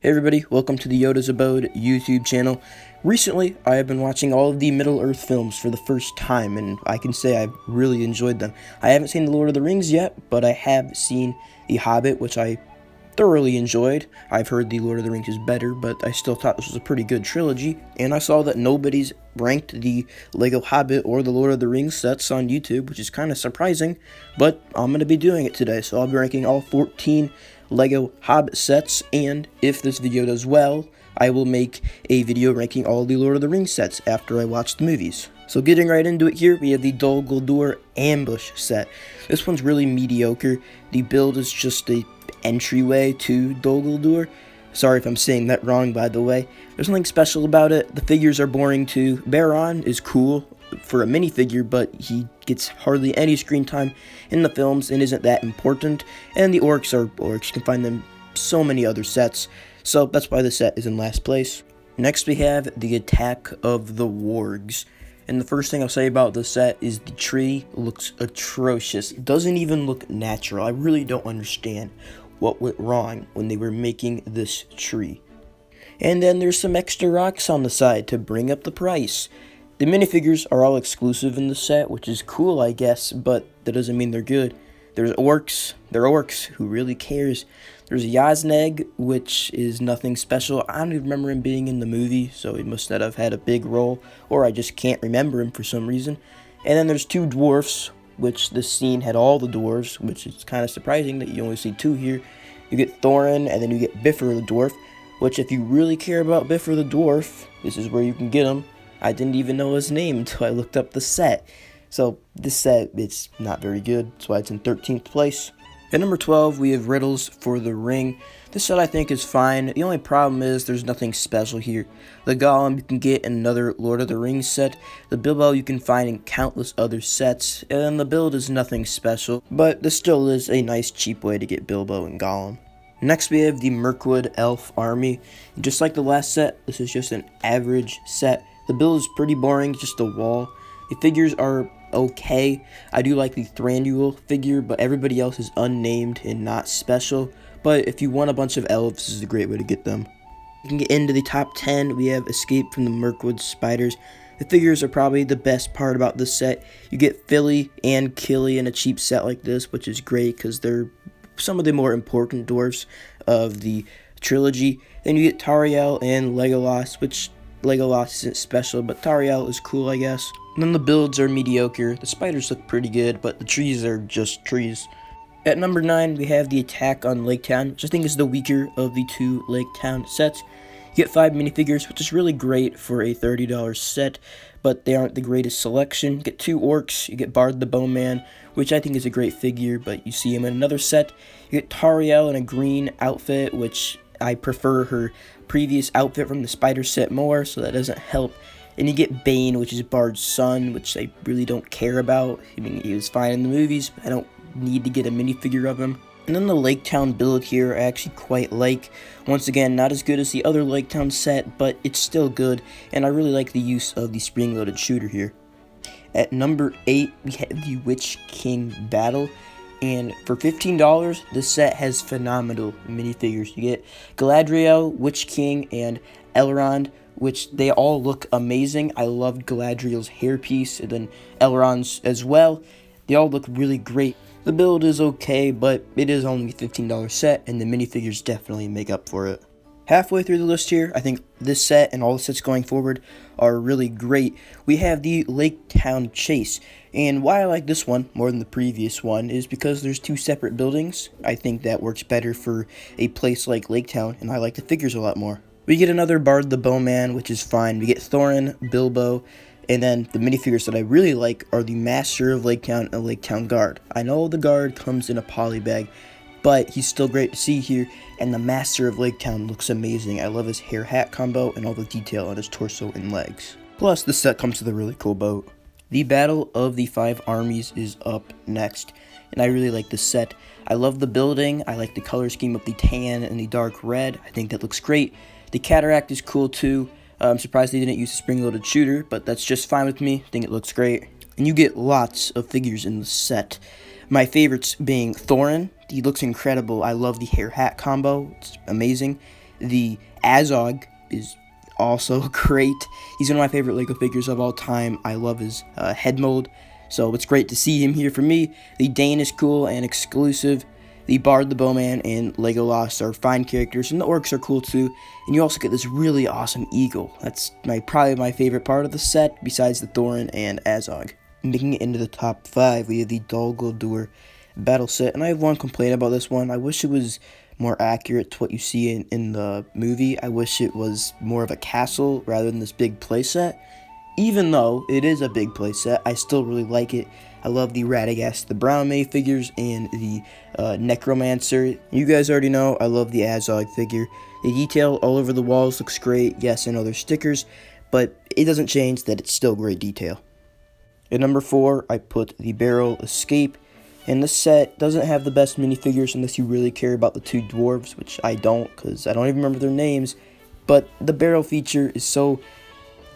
Hey everybody, welcome to the Yoda's Abode YouTube channel. Recently, I have been watching all of the Middle-earth films for the first time, and I can say I've really enjoyed them. I haven't seen The Lord of the Rings yet, but I have seen The Hobbit, which I thoroughly enjoyed. I've heard The Lord of the Rings is better, but I still thought this was a pretty good trilogy, and I saw that nobody's ranked the Lego Hobbit or the Lord of the Rings sets on YouTube, which is kind of surprising, but I'm going to be doing it today, so I'll be ranking all 14 Lego Hobbit sets, and if this video does well, I will make a video ranking all the Lord of the Rings sets after I watch the movies. So getting right into it here, we have the Dol Guldur Ambush set. This one's really mediocre. The build is just a entryway to Dol Guldur. Sorry if I'm saying that wrong, by the way. There's nothing special about it. The figures are boring too. Baron is cool for a minifigure, but he gets hardly any screen time in the films and isn't that important. And the orcs are orcs. You can find them so many other sets. So that's why the set is in last place. Next we have the Attack of the Wargs. And the first thing I'll say about this set is the tree looks atrocious. It doesn't even look natural. I really don't understand what went wrong when they were making this tree. And then there's some extra rocks on the side to bring up the price. The minifigures are all exclusive in the set, which is cool, I guess, but that doesn't mean they're good. There's orcs. They're orcs. Who really cares? There's Yazneg, which is nothing special. I don't even remember him being in the movie, so he must not have had a big role, or I just can't remember him for some reason. And then there's two dwarfs, which this scene had all the dwarves, which is kind of surprising that you only see two here. You get Thorin, and then you get Bifur the dwarf, which if you really care about Bifur the dwarf, this is where you can get him. I didn't even know his name until I looked up the set. So this set, it's not very good. That's why it's in 13th place. At number 12, we have Riddles for the Ring. This set I think is fine. The only problem is there's nothing special here. The Goblin you can get in another Lord of the Rings set. The Bilbo you can find in countless other sets. And the build is nothing special. But this still is a nice cheap way to get Bilbo and Gollum. Next we have the Merkwood Elf Army. And just like the last set, this is just an average set. The build is pretty boring, just a wall. The figures are okay. I do like the Thranduil figure, but everybody else is unnamed and not special. But if you want a bunch of elves, this is a great way to get them. You can get into the top 10. We have Escape from the Merkwood Spiders. The figures are probably the best part about this set. You get Philly and Killy in a cheap set like this, which is great because they're some of the more important dwarfs of the trilogy. Then you get Tauriel and Legolas, which Legolas isn't special, but Tauriel is cool, I guess. And then the builds are mediocre. The spiders look pretty good, but the trees are just trees. At number 9, we have the Attack on Laketown, which I think is the weaker of the two Laketown sets. You get 5 minifigures, which is really great for a $30 set, but they aren't the greatest selection. You get 2 orcs, you get Bard the Bowman, which I think is a great figure, but you see him in another set. You get Tauriel in a green outfit, which I prefer her previous outfit from the spider set more, so that doesn't help. And you get Bane, which is Bard's son, which I really don't care about. I mean, he was fine in the movies, but I don't need to get a minifigure of him. And then the Laketown build here I actually quite like. Once again, not as good as the other Laketown set, but it's still good, and I really like the use of the spring-loaded shooter here. At number 8, we have the Witch King Battle. And for $15, this set has phenomenal minifigures. You get Galadriel, Witch King, and Elrond, which they all look amazing. I loved Galadriel's hairpiece, and then Elrond's as well. They all look really great. The build is okay, but it is only a $15 set, and the minifigures definitely make up for it. Halfway through the list here, I think this set and all the sets going forward are really great. We have the Laketown Chase, and why I like this one more than the previous one is because there's 2 separate buildings. I think that works better for a place like Laketown, and I like the figures a lot more. We get another Bard the Bowman, which is fine. We get Thorin, Bilbo, and then the minifigures that I really like are the Master of Laketown and Laketown Guard. I know the Guard comes in a poly bag, but he's still great to see here, and the Master of Laketown looks amazing. I love his hair hat combo and all the detail on his torso and legs. Plus, this set comes with a really cool boat. The Battle of the 5 Armies is up next, and I really like this set. I love the building. I like the color scheme of the tan and the dark red. I think that looks great. The Cataract is cool too. I'm surprised they didn't use a spring-loaded shooter, but that's just fine with me. I think it looks great. And you get lots of figures in the set. My favorites being Thorin. He looks incredible. I love the hair hat combo. It's amazing. The Azog is also great. He's one of my favorite Lego figures of all time. I love his head mold, so it's great to see him here for me. The Dane is cool and exclusive. The Bard, the Bowman, and Legolas are fine characters, and the Orcs are cool too. And you also get this really awesome eagle. That's probably my favorite part of the set, besides the Thorin and Azog. Making it into the top 5, we have the Dol Guldur battle set, and I have one complaint about this one. I wish it was more accurate to what you see in the movie. I wish it was more of a castle rather than this big playset. Even though it is a big playset, I still really like it. I love the Radagast, the Brown May figures, and the Necromancer. You guys already know I love the Azog figure. The detail all over the walls looks great. Yes, I know there's stickers, but it doesn't change that it's still great detail. At number 4, I put the Barrel Escape. And this set doesn't have the best minifigures unless you really care about the 2 dwarves, which I don't, because I don't even remember their names. But the barrel feature is so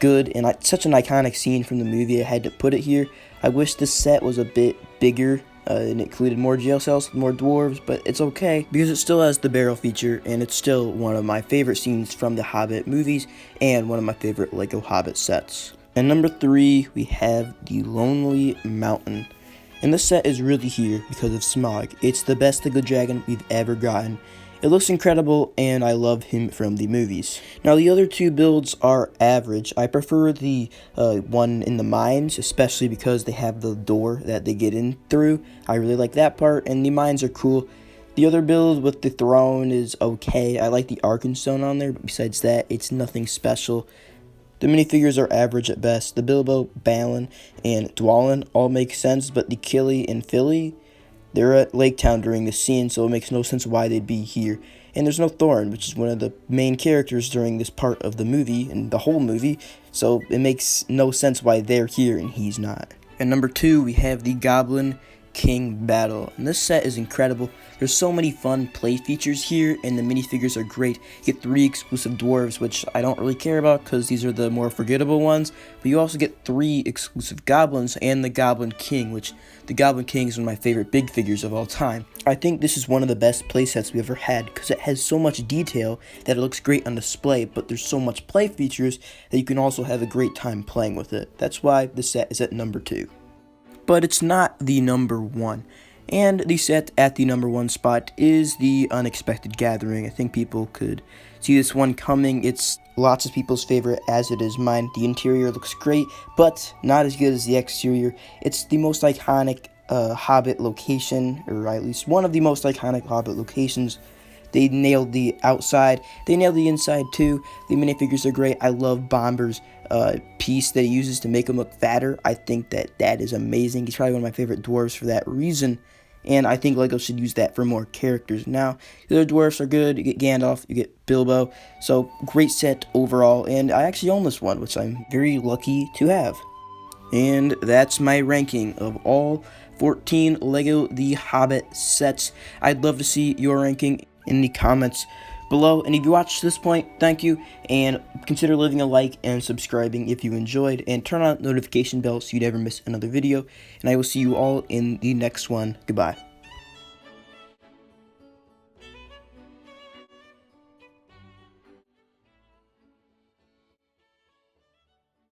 good, and such an iconic scene from the movie, I had to put it here. I wish this set was a bit bigger and included more jail cells, more dwarves, but it's okay because it still has the barrel feature, and it's still one of my favorite scenes from the Hobbit movies and one of my favorite Lego Hobbit sets. And number 3, we have the Lonely Mountain. And this set is really here because of Smaug. It's the best Lego dragon we've ever gotten. It looks incredible, and I love him from the movies. Now, the other 2 builds are average. I prefer the one in the mines, especially because they have the door that they get in through. I really like that part, and the mines are cool. The other build with the throne is okay. I like the Arkenstone on there, but besides that, it's nothing special. The minifigures are average at best. The Bilbo, Balin, and Dwalin all make sense, but the Killy and Philly, they're at Laketown during the scene, so it makes no sense why they'd be here. And there's no Thorin, which is one of the main characters during this part of the movie, and the whole movie, so it makes no sense why they're here and he's not. And number 2, we have the Goblin King battle, and this set is incredible. There's so many fun play features here, and the minifigures are great. You get 3 exclusive dwarves, which I don't really care about because these are the more forgettable ones, but you also get 3 exclusive goblins and the Goblin King, which the Goblin King is one of my favorite big figures of all time. I think this is one of the best play sets we ever had because it has so much detail that it looks great on display, but there's so much play features that you can also have a great time playing with it. That's why the set is at number 2. But it's not the number 1. And the set at the number 1 spot is the Unexpected Gathering. I think people could see this one coming. It's lots of people's favorite, as it is mine. The interior looks great, but not as good as the exterior. It's the most iconic Hobbit location, or at least one of the most iconic Hobbit locations. They nailed the outside. They nailed the inside too. The minifigures are great. I love Bomber's piece that he uses to make him look fatter. I think that is amazing. He's probably one of my favorite dwarves for that reason. And I think LEGO should use that for more characters. Now, the other dwarfs are good. You get Gandalf, you get Bilbo. So, great set overall. And I actually own this one, which I'm very lucky to have. And that's my ranking of all 14 LEGO The Hobbit sets. I'd love to see your ranking in the comments below. And if you watched this point, thank you. And consider leaving a like and subscribing if you enjoyed. And turn on the notification bell so you never miss another video. And I will see you all in the next one. Goodbye.